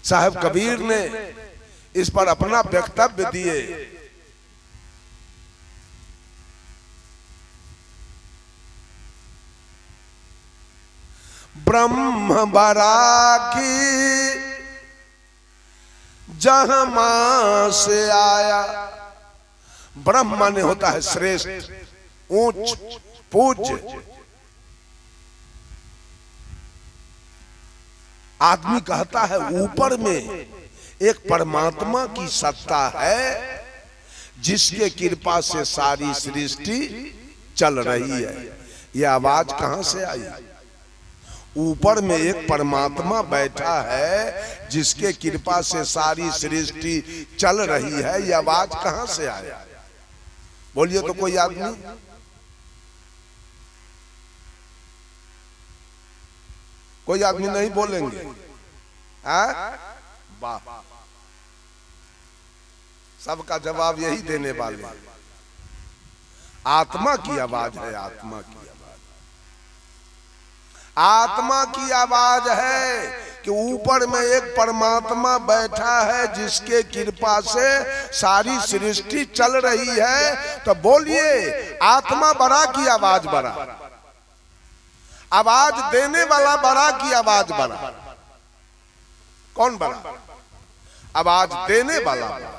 साहब कबीर ने इस पर अपना वक्तव्य दिए। ब्रह्म बराकी जहां मां से आया। ब्रह्म माने होता है श्रेष्ठ, ऊंच, पूज्य। आदमी कहता है ऊपर में एक परमात्मा की सत्ता है जिसके कृपा से सारी सृष्टि चल रही है। यह आवाज कहां से आई? ऊपर में एक परमात्मा बैठा है जिसके कृपा से सारी सृष्टि चल रही है। यह आवाज कहां से आया? बोलिए तो कोई आदमी। कोई आदमी नहीं बोलेंगे। वाह, सबका जवाब यही देने वाले। आत्मा की आवाज है, आत्मा की आवाज, आत्मा की आवाज है कि ऊपर में एक परमात्मा बैठा है जिसके कृपा से सारी सृष्टि चल रही है। तो बोलिए आत्मा बड़ा की आवाज बड़ा, आवाज देने वाला बड़ा की आवाज बड़ा? कौन बड़ा? आवाज देने वाला बड़ा।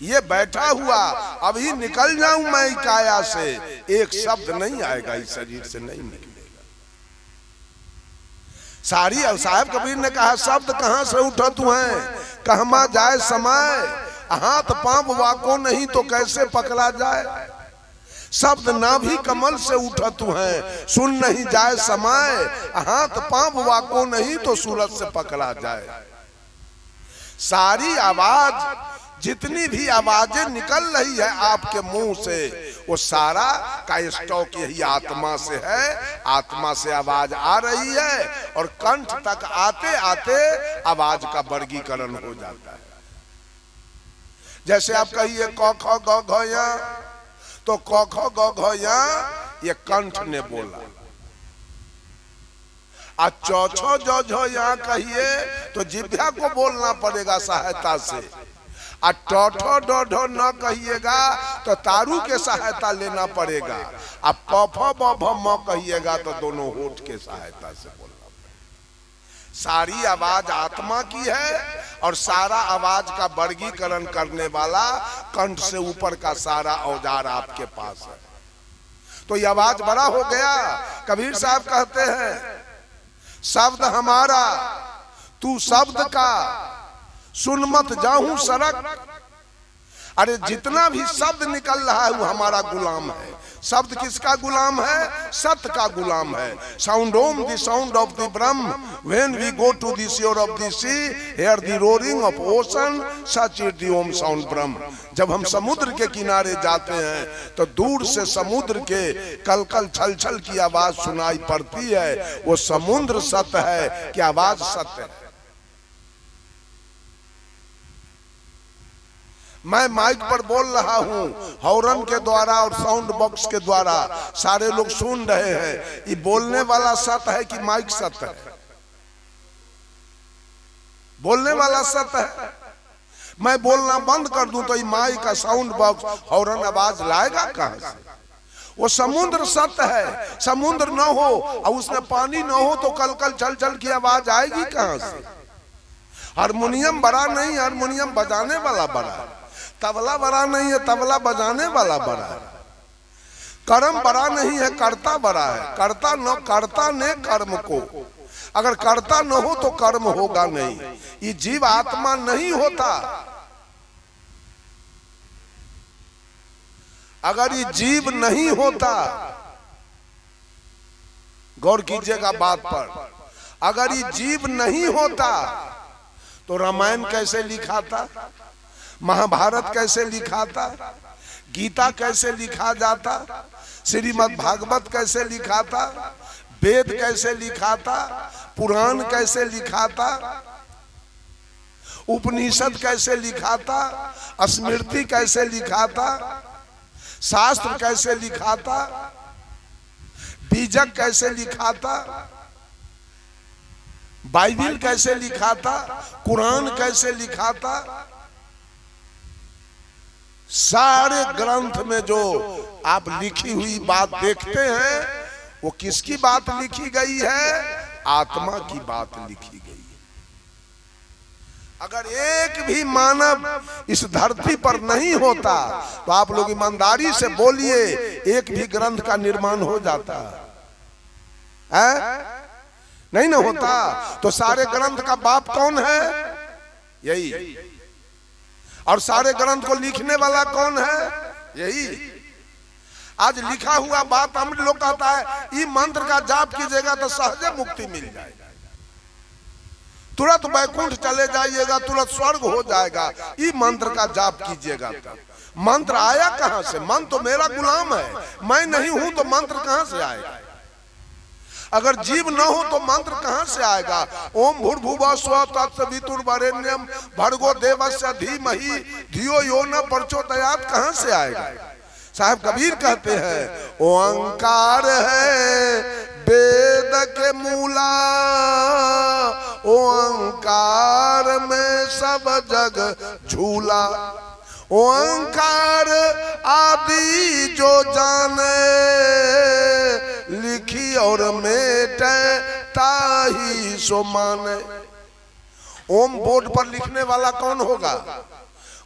ये बैठा हुआ अभी निकल जाऊं मैं काया से, एक शब्द नहीं आएगा इस शरीर से, नहीं निकलेगा। सारी साहब कबीर ने कहा शब्द कहां से उठत है, कहमा जाए समय, हाथ पांव वाको नहीं तो कैसे पकड़ा जाए। शब्द ना भी कमल से उठत है, सुन नहीं जाए समय, हाथ पांव वाको नहीं तो सूरज से पकड़ा जाए। सारी आवाज, जितनी भी आवाजें निकल रही है आपके मुंह से, वो सारा का स्टॉक यही आत्मा से है। आत्मा से आवाज आ रही है और कंठ तक आते आते आवाज का वर्गीकरण हो जाता है। जैसे आप कहिए क ख ग घ या, तो क ख ग घ या ये कंठ ने बोला। आज चौ छ जो झ या कहिए तो जिह्वा को बोलना पड़ेगा सहायता से। आ टोठो डोढो न कहिएगा तो तारू के सहायता लेना पड़ेगा। अब पफ बफ म कहिएगा तो दोनों होठ के सहायता से बोलना पड़ेगा। सारी आवाज आत्मा की है और सारा आवाज का वर्गीकरण करने वाला कंठ से ऊपर का सारा औजार आपके पास है। तो ये आवाज बड़ा हो गया। कबीर साहब कहते हैं शब्द हमारा तू शब्द का, सुन मत जाऊं सरक। अरे जितना भी शब्द निकल रहा है वो हमारा गुलाम है। शब्द किसका गुलाम है? सत्य का गुलाम है। Sound Om the sound of the Brahm, when we go to the shore of the sea, hear the roaring of ocean, such is the Om sound Brahm. जब हम समुद्र के किनारे जाते हैं तो दूर से समुद्र के कलकल छल छल की आवाज सुनाई पड़ती है। वो समुद्र सत्य है कि आवाज सत्य है। मैं माइक पर बोल रहा हूं, हॉर्न के द्वारा और साउंड बॉक्स के द्वारा सारे लोग सुन रहे हैं। ये बोलने वाला सत्य है कि माइक सत्य है? बोलने वाला सत्य है। मैं बोलना बंद कर दूं तो ये माइक का साउंड बॉक्स हॉर्न आवाज लाएगा कहां से? वो समुद्र सत्य है। समुद्र न हो और उसमें पानी न हो तो कलकल छल छल की आवाज आएगी कहां से? हारमोनियम बड़ा नहीं, हारमोनियम बजाने वाला बड़ा है। तबला बड़ा नहीं है, तबला बजाने वाला बड़ा है। कर्म बड़ा नहीं है, कर्ता बड़ा है। कर्ता ने कर्म को, अगर कर्ता न हो तो कर्म होगा नहीं। ये जीव आत्मा नहीं होता। अगर ये जीव नहीं होता, गौर कीजिएगा बात पर, अगर ये जीव नहीं होता तो रामायण कैसे लिखा था, महाभारत कैसे लिखा था, गीता कैसे लिखा जाता, श्रीमद् भागवत कैसे लिखा था, वेद कैसे लिखा था, पुराण कैसे लिखा था, उपनिषद कैसे लिखा था, स्मृति कैसे लिखा था, शास्त्र कैसे लिखा था, बीजक कैसे लिखा था, बाइबिल कैसे लिखा था, कुरान कैसे लिखा था, सारे ग्रंथ में जो आप लिखी हुई बात देखते हैं वो किसकी बात लिखी गई है? आत्मा की बात लिखी गई है। अगर एक भी मानव इस धरती पर नहीं होता तो आप लोग ईमानदारी से बोलिए एक भी ग्रंथ का निर्माण हो जाता है? नहीं ना होता। तो सारे ग्रंथ का बाप कौन है? यही। और सारे ग्रंथ को लिखने वाला कौन है? यही। आज लिखा हुआ बात हम लोग कहता है ये मंत्र का जाप कीजिएगा तो सहज मुक्ति मिल जाएगा, तुरंत वैकुंठ चले जाइएगा, तुरंत स्वर्ग हो जाएगा, ये मंत्र का जाप कीजिएगा। मंत्र आया कहां से? मन तो मेरा गुलाम है, मैं नहीं हूं तो मंत्र कहां से आएगा? अगर जीव न हो तो मंत्र कहां से आएगा? ओम भूर्भुवः स्वः तत्सवितुर्वरेण्यम भर्गो देवस्य धीमहि धियो यो न प्रचोदयात् कहां से आएगा? साहब कबीर कहते हैं ओंकार है वेद के मूला, ओंकार में सब जग झूला, ओंकार आदि जो जाने लिखी और मेटे ताही सो माने। ओम बोर्ड पर लिखने वाला कौन होगा?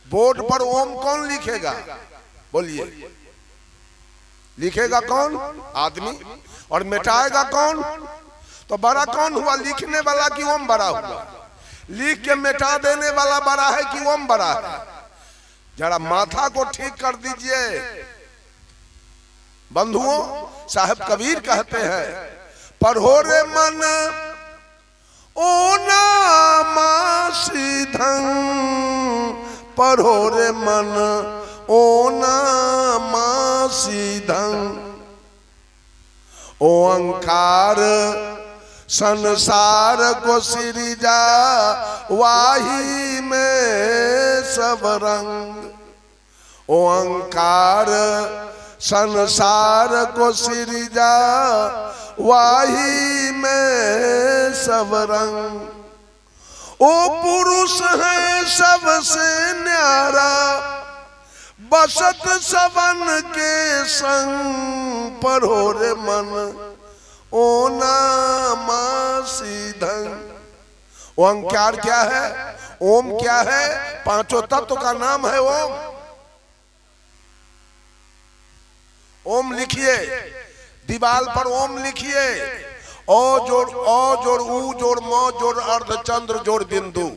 बोर्ड पर ओम कौन लिखेगा? बोलिए, लिखेगा कौन? आदमी। और मिटाएगा कौन? तो बड़ा कौन हुआ? लिखने वाला कि ओम बड़ा हुआ? लिख के मिटा देने वाला बड़ा है कि ओम बड़ा है? जरा माथा को ठीक कर दीजिए बंधुओं। साहब कबीर कहते हैं पढ़ो रे मन ओ नामा सीधं, पढ़ो रे मन ओ नामा सीधं, ओंकार संसार को सिरजा वाही में सब रंग, ओंकार संसार को सिरजा वाही में सब रंग, ओ पुरुष है सबसे न्यारा बसत सबन के संग, पढ़ो रे मन ओ नामा सीधं। ओंकार क्या है? ओम क्या है? पांचों तत्व का नाम है ओम। ओम लिखिए, दीवाल पर ओम लिखिए। ओ जोड़ ओ जोड़ ऊ जोड़ म जोड़ अर्धचंद्र जोड़ बिंदु,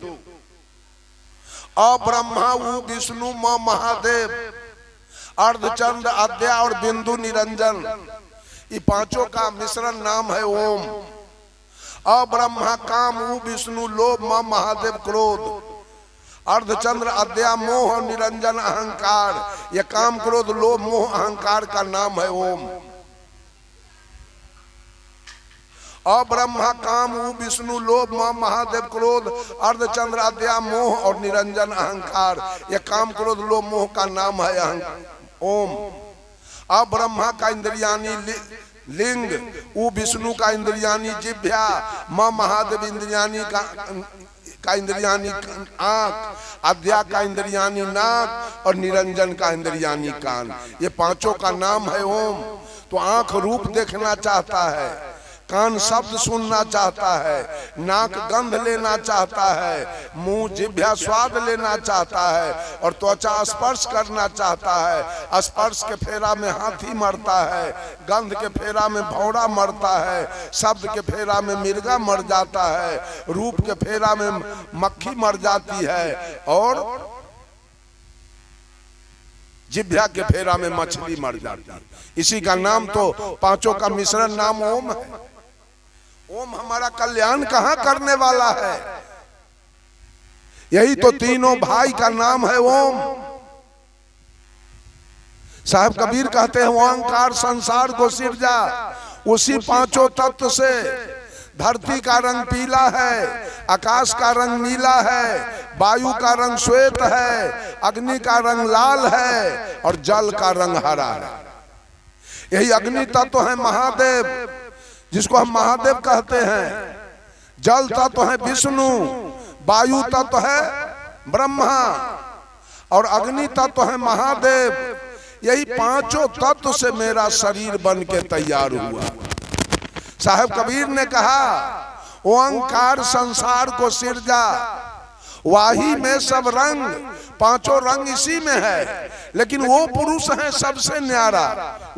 अ ब्रह्मा ऊ विष्णु म महादेव, अर्धचंद्र अद्या और बिंदु निरंजन, ये पांचों का मिश्रण नाम है ओम। अ ब्रह्मा काम ऊ विष्णु लोभ म महादेव क्रोध, अर्धचंद्र अद्या मोह और निरंजन अहंकार, ये काम क्रोध लोभ मोह अहंकार का नाम है ओम। अब्रह्मा काम ऊ विष्णु लोभ म महादेव क्रोध, अर्धचंद्र अद्या मोह और निरंजन अहंकार, ये काम क्रोध लोभ मोह का नाम है ओम। अब्रह्मा का इंद्रियानी लिंग, ऊ विष्णु का इंद्रियानी जिह्वा, म महादेव इंद्रियानी का इंद्रियानी आंख, अद्या का इंद्रियानी नाक और निरंजन का इंद्रियानी कान, ये पांचों का नाम है ओम। तो आंख रूप देखना चाहता है, कान शब्द सुनना चाहता है, नाक गंध लेना चाहता है, मुंह जिह्वा स्वाद लेना चाहता है और त्वचा स्पर्श करना चाहता है। स्पर्श के फेरा में हाथी मरता है, गंध के फेरा में भौरा मरता है, शब्द के फेरा में मिर्गा मर जाता है, रूप के फेरा में मक्खी मर जाती है और जिह्वा के फेरा में मछली मर जाती है। इसी का नाम तो पांचों का मिश्रण नाम ओम है। ओम हमारा कल्याण कहाँ करने वाला है? यही तो तीनों भाई का नाम है ओम। साहब कबीर कहते हैं ओंकार संसार को सिरजा, उसी पांचों तत्व से धरती का रंग पीला है, आकाश का रंग नीला है, वायु का रंग श्वेत है, अग्नि का रंग लाल है और जल का रंग हरा है। यही अग्नि तत्व है महादेव, जिसको हम महादेव कहते हैं। जल तत्व है विष्णु, वायु तत्व है ब्रह्मा और अग्नि तत्व है महादेव। यही पांचों तत्व से मेरा शरीर बन के तैयार हुआ। साहब कबीर ने कहा ओंकार संसार को सिरजा, वाही में सब रंग, पांचों रंग इसी में है। लेकिन वो पुरुष है सबसे न्यारा।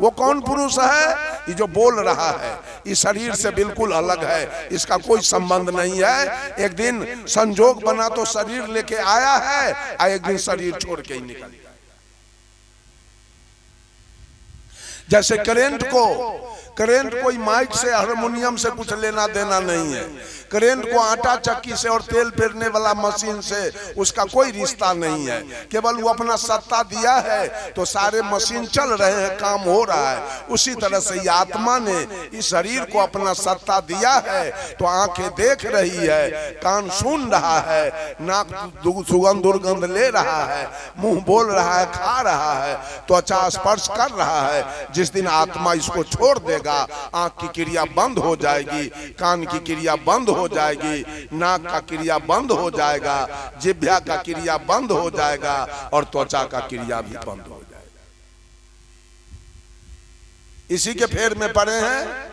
वो कौन पुरुष है? ये जो बोल रहा है, इस शरीर से बिल्कुल अलग है, इसका कोई संबंध नहीं है। एक दिन संजोग बना तो शरीर लेके आया है और एक दिन शरीर छोड़ के ही निकल गया। जैसे करेंट कोई माइक से हारमोनियम से कुछ लेना देना नहीं है। करेंट को आटा चक्की से और तेल पेरने वाला मशीन से उसका कोई रिश्ता नहीं है। केवल वो अपना सत्ता दिया है तो सारे मशीन चल रहे हैं, काम हो रहा है। उसी तरह से ये आत्मा ने इस शरीर को अपना सत्ता दिया है तो आंखें देख रही है, कान सुन रहा है, नाक सुगंध दुर्गंध ले रहा है, मुंह बोल रहा है, खा रहा है, त्वचा स्पर्श कर रहा है। जिस दिन आत्मा इसको छोड़ देगा, आंख की क्रिया बंद हो जाएगी, कान की क्रिया बंद हो जाएगी, नाक का क्रिया बंद हो जाएगा, जिह्वा का क्रिया बंद हो जाएगा और त्वचा का क्रिया भी बंद हो जाएगा। इसी के फेर में पड़े हैं